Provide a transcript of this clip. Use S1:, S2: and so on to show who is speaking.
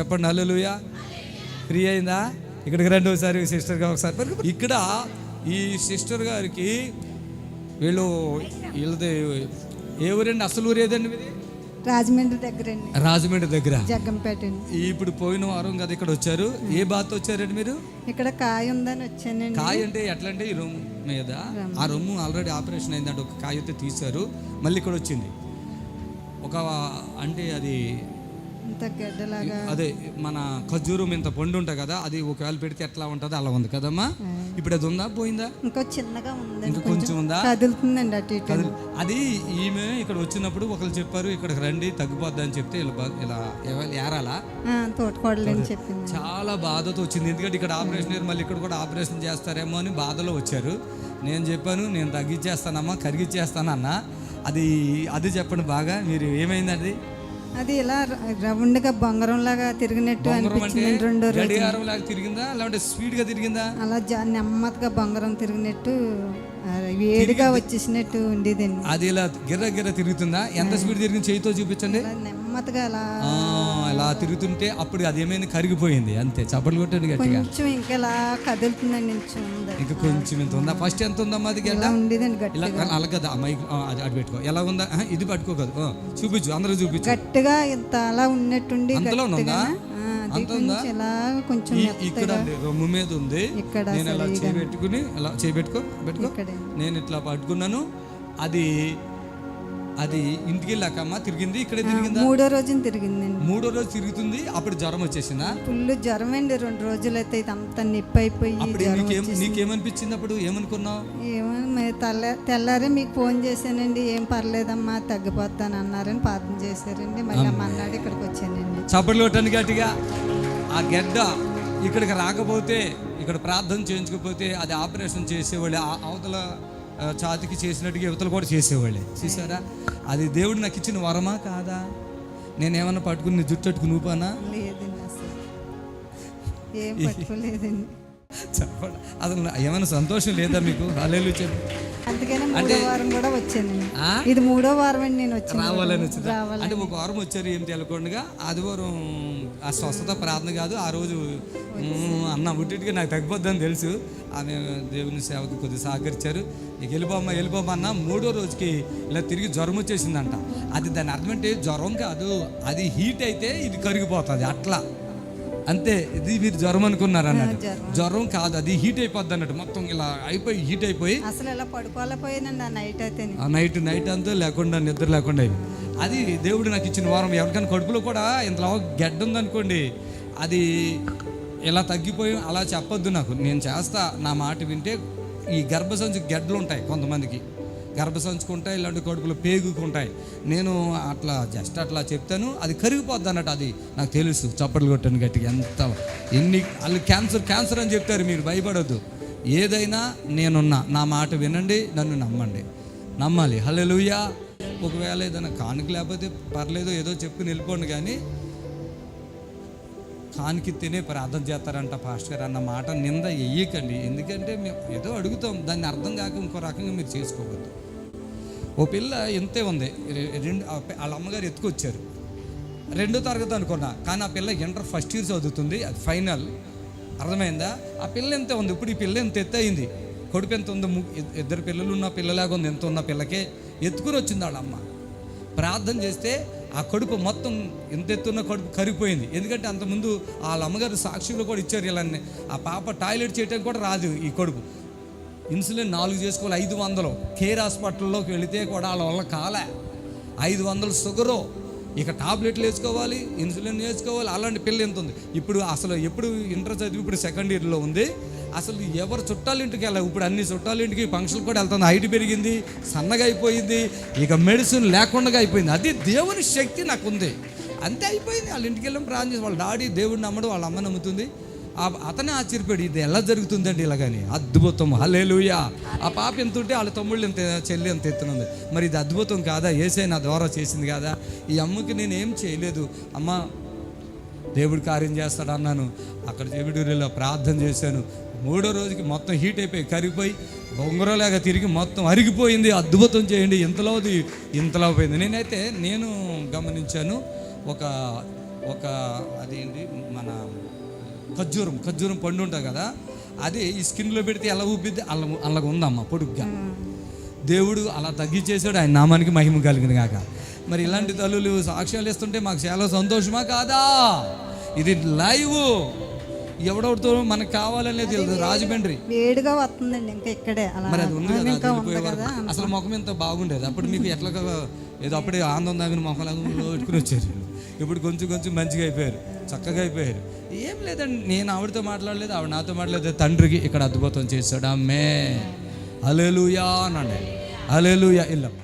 S1: చెప్పండి హల్లెలూయా. ఫ్రీ అయిందా? ఇక్కడికి రండి ఒకసారి సిస్టర్ గారు ఒకసారి. ఇక్కడ ఈ సిస్టర్ గారికి వీళ్ళది ఏ ఊరండి? అసలు ఊరు ఏదండి మీది?
S2: రాజమండ్రి దగ్గర అండి.
S1: రాజమండ్రి దగ్గర
S2: జగ్గంపేట అండి.
S1: ఇప్పుడు పోయిన వారం కదా ఇక్కడ వచ్చారు. ఏ బాధతో వచ్చారండి మీరు?
S2: ఇక్కడ కాయ ఉందని వచ్చానండి.
S1: కాయ అంటే ఎట్లా అంటే ఈ రొమ్ము మీద, ఆ రొమ్ము ఆల్రెడీ ఆపరేషన్ అయిందంటే ఒక కాయ అయితే తీశారు, మళ్ళీ ఇక్కడ వచ్చింది ఒక, అంటే అది
S2: గడ్డలాగా,
S1: అదే మన ఖర్జూరం ఇంత పండు ఉంటాయి కదా, అది ఒకవేళ పెడితే ఎట్లా ఉంటుంది అలా ఉంది కదమ్మా. ఇప్పుడు అది ఉందా పోయిందా?
S2: ఇంకా చిన్నగా ఉంది,
S1: ఇంకా కొంచెం ఉందా?
S2: కదులుతుందండి అటు ఇటు.
S1: అది ఈమె ఇక్కడ వచ్చినప్పుడు ఒకరు చెప్పారు ఇక్కడికి రండి తగ్గిపోద్ది అని చెప్తే ఇలా ఏరాలా
S2: తోటకోడలని చెప్పింది.
S1: చాలా బాధతో వచ్చింది, ఎందుకంటే ఇక్కడ ఆపరేషన్ మళ్ళీ ఇక్కడ కూడా ఆపరేషన్ చేస్తారేమో అని బాధలో వచ్చారు. నేను చెప్పాను నేను తగ్గించేస్తానమ్మా, కరిగిచ్చేస్తానన్నా. అది చెప్పండి బాగా, మీరు ఏమైంది?
S2: అది ఇలా రౌండ్గా బొంగరం లాగా తిరిగినట్టు అనిపించింది. 2 రోజులు
S1: గడియారం లాగా తిరిగిందా లేదంటే స్పీడ్ గా తిరిగిందా?
S2: అలా నెమ్మదిగా బొంగరం తిరిగినట్టు వేడిగా వచ్చేసినట్టు ఉండేదండి.
S1: అది ఇలా గిర్ర తిరుగుతుందా? ఎంత స్పీడ్ తిరిగింది చేయితో చూపించండి.
S2: నెమ్మదిగా
S1: ఇలా తిరుగుతుంటే అప్పుడు అది ఏమైంది? కరిగిపోయింది అంతే. చప్పట్లు కొట్టండి గట్టిగా.
S2: కొంచెం ఇంకా ఇలా కదులుతుందండి,
S1: ఇంకా కొంచెం ఎంత ఉందా? ఫస్ట్ ఎంత ఉందమ్మా అది? గడ్డ
S2: ఉండేదండి
S1: అలాగదా మైక్ అటు పెట్టుకో. ఎలా ఉందా? ఇది పట్టుకోకదు, చూపించు, అందరూ చూపించు.
S2: గట్టిగా ఇంత అలా ఉన్నట్టుండి
S1: అంతలో ఉందా?
S2: కొంచెం
S1: ఇక్కడ రొమ్ము మీద ఉంది. నేను ఇలా చేపెట్టుకుని ఇలా చేపెట్టుకో నేను ఇట్లా పట్టుకున్నాను. అది ఇంటికి వెళ్ళాకమ్మా తిరిగింది. ఇక్కడే తిరిగిందా?
S2: 3వ రోజు తిరిగిందండి.
S1: 3వ రోజు తిరుగుతుంది. అప్పుడు జ్వరం వచ్చేసిందా?
S2: ఫుల్ జ్వరం అండి. 2 రోజులు అయితే అంత నొప్పి అయిపోయి.
S1: నీకేమనిపించింది అప్పుడు? ఏమనుకున్నావు?
S2: తెల్లారే మీకు ఫోన్ చేశానండి, ఏం పర్లేదమ్మా తగ్గిపోతాను అన్నారని ప్రార్థన చేశారండి. మళ్ళీ మన్నాడు ఇక్కడికి వచ్చానండి.
S1: చప్పట్లు కొట్టండి గట్టిగా. ఆ గడ్డ ఇక్కడికి రాకపోతే, ఇక్కడ ప్రార్థన చేయించకపోతే అది ఆపరేషన్ చేసేవాళ్ళు అవతల ఛాతికి చేసినట్టుగా యువతలు కూడా చేసేవాళ్ళే. చూసారా? అది దేవుడు నాకు ఇచ్చిన వరమా కాదా? నేనేమన్నా పట్టుకుని జుట్టట్టుకుని ఊపానా?
S2: లేదండి, అసలు ఏం పట్టుకోలేదండి.
S1: చెప్పండి, అసలు ఏమైనా సంతోషం లేదా మీకు? హల్లెలూయా చెప్పు.
S2: అందుకనే 3వ వారం కూడా వచ్చాను. ఇది 3వ వారం అండి నేను వచ్చాను.
S1: రావాలని వచ్చింది అంటే ఒక వారం వచ్చారు ఏం తెలకుండా. ఆదివారం ఆ స్వస్థత ప్రార్థన కాదు, ఆ రోజు అన్న ఉట్టిగా నాకు తగ్గిపోద్దని తెలుసు. ఆమె దేవుని సేవకు కొద్దిగా సహకరించారు. ఇక వెళ్ళిపోమ్మా అన్న. 3వ రోజుకి ఇలా తిరిగి జ్వరం వచ్చేసిందంట. అది దాని అర్థం అంటే జ్వరం కాదు, అది హీట్ అయితే ఇది కరిగిపోతుంది అట్లా అంతే. ఇది మీరు జ్వరం అనుకున్నారు అన్నట్టు, జ్వరం కాదు, అది హీట్ అయిపోద్ది అన్నట్టు. మొత్తం ఇలా అయిపోయి హీట్ అయిపోయి
S2: అసలు ఇలా పడుకోలేకపోయానండి. ఆ
S1: నైట్ అంతా లేకుండా నిద్ర లేకుండా అయింది. అది దేవుడు నాకు ఇచ్చిన వారం. ఎవరికైనా కడుపులో కూడా ఇంతలో గడ్డ ఉందనుకోండి, అది ఇలా తగ్గిపోయి అలా చెప్పొద్దు నాకు. నేను చేస్తా, నా మాట వింటే. ఈ గర్భసంచి గడ్డలు ఉంటాయి కొంతమందికి, గర్భసంచుకుంటాయి, ఇలాంటి కడుపులో పేగుకుంటాయి. నేను అట్లా జస్ట్ అట్లా చెప్తాను, అది కరిగిపోద్ది అన్నట్టు. అది నాకు తెలుసు. చప్పట్లు కొట్టాను గట్టిగా. వాళ్ళు క్యాన్సర్ అని చెప్తారు, మీరు భయపడొద్దు. ఏదైనా నేనున్నా, నా మాట వినండి, నన్ను నమ్మాలి. హల్లెలూయా. ఒకవేళ ఏదైనా కానుక లేకపోతే పర్లేదు, ఏదో చెప్పుకుని వెళ్ళిపోండి, కానీ కానికి తినే ప్రార్థన చేస్తారంట పాస్టర్ గారు అన్న మాట నింద వెయ్యకండి. ఎందుకంటే మేము ఏదో అడుగుతాం, దాన్ని అర్థం కాక ఇంకో రకంగా మీరు చేసుకోవద్దు. ఓ పిల్ల ఎంతే ఉంది, వాళ్ళ అమ్మగారు ఎత్తుకొచ్చారు. 2వ తరగతి అనుకున్నా, కానీ ఆ పిల్ల ఇంటర్ ఫస్ట్ ఇయర్ చదువుతుంది, అది ఫైనల్. అర్థమైందా? ఆ పిల్ల ఎంత ఉంది. ఇప్పుడు ఈ పిల్ల ఎంత ఎత్తు అయింది, కొడుకు ఎంత ఉంది, 2 పిల్లలు ఉన్న పిల్లలాగా ఉంది. ఎంత ఉన్న పిల్లకే ఎత్తుకుని వచ్చింది వాళ్ళ అమ్మ. ప్రార్థన చేస్తే ఆ కడుపు మొత్తం ఎంత ఎత్తున్న కడుపు కరిగిపోయింది. ఎందుకంటే అంతకుముందు వాళ్ళ అమ్మగారు సాక్షులు కూడా ఇచ్చారు. ఇలా ఆ పాప టాయిలెట్ చేయడానికి కూడా రాదు ఈ కడుపు. ఇన్సులిన్ 4 చేసుకోవాలి, 500. కేర్ హాస్పిటల్లోకి వెళితే కూడా వాళ్ళ వల్ల కాలే. 500 షుగరు, ఇక టాబ్లెట్లు వేసుకోవాలి, ఇన్సులిన్ వేసుకోవాలి. అలాంటి పిల్ల ఎంత ఉంది. ఇప్పుడు అసలు ఎప్పుడు ఇంటర్ చదివి ఇప్పుడు 2nd ఇయర్లో ఉంది. అసలు ఎవరు చుట్టాల ఇంటికి వెళ్ళాలి. ఇప్పుడు అన్ని చుట్టాల ఇంటికి ఫంక్షన్ కూడా వెళ్తుంది. హైట్ పెరిగింది, సన్నగా అయిపోయింది, ఇక మెడిసిన్ లేకుండా అయిపోయింది. అది దేవుని శక్తి నాకు ఉంది, అంతే అయిపోయింది. వాళ్ళ ఇంటికి వెళ్ళి ప్రార్థన చేసి వాళ్ళ డాడీ దేవుడిని నమ్మడు, వాళ్ళ అమ్మ నమ్ముతుంది. అతనే ఆశ్చర్యపోయాడు, ఇది ఎలా జరుగుతుందండి ఇలాగని. అద్భుతం. హల్లెలూయా. ఆ పాప ఎంత ఉంటే వాళ్ళ తమ్ముళ్ళు ఎంత, చెల్లి ఎంత ఎత్తునుంది. మరి ఇది అద్భుతం కాదా? యేసయ్య నా ద్వారా చేసింది కాదా? ఈ అమ్మకి నేను ఏం చేయలేదు, అమ్మ దేవుడు కార్యం చేస్తాడు అన్నాను. అక్కడ చెవిడూరిలో ప్రార్థన చేశాను. 3వ రోజుకి మొత్తం హీట్ అయిపోయి కరిగిపోయి బొంగరలాగా తిరిగి మొత్తం అరిగిపోయింది. అద్భుతం చేయండి. ఇంతలో పోయింది. నేను గమనించాను, ఒక ఒక అదేంటి మన ఖర్జూరం పండు ఉంటుంది కదా, అది ఈ స్కిన్లో పెడితే ఎలా ఊపిద్ది అలాగ ఉందమ్మా పొడుగ్గా. దేవుడు అలా తగ్గించేసాడు, ఆయన నామానికి మహిమ కలిగిన కాక. మరి ఇలాంటి తల్లులు సాక్ష్యాలు ఇస్తుంటే మాకు చాలా సంతోషమా కాదా? ఇది లైవ్, ఎవడెవరితో మనకు కావాలనే తెలియదు. రాజమండ్రి
S2: వేడిగా వస్తుందండి ఇంకా ఇక్కడే
S1: మరి అది ఉంది కదా, అసలు ముఖం ఎంత బాగుండేది అప్పుడు. మీకు ఎట్లా ఏదో అప్పుడే ఆనందం దాగిన మొఖలాగా పెట్టుకుని వచ్చారు. ఇప్పుడు కొంచెం మంచిగా అయిపోయారు, చక్కగా అయిపోయారు. ఏం లేదండి, నేను ఆవిడతో మాట్లాడలేదు, ఆవిడ నాతో మాట్లాడలేదు. తండ్రికి ఇక్కడ అద్భుతం చేశాడు. ఆమె హల్లెలూయా అనండి, హల్లెలూయా. ఇల్లమ్మ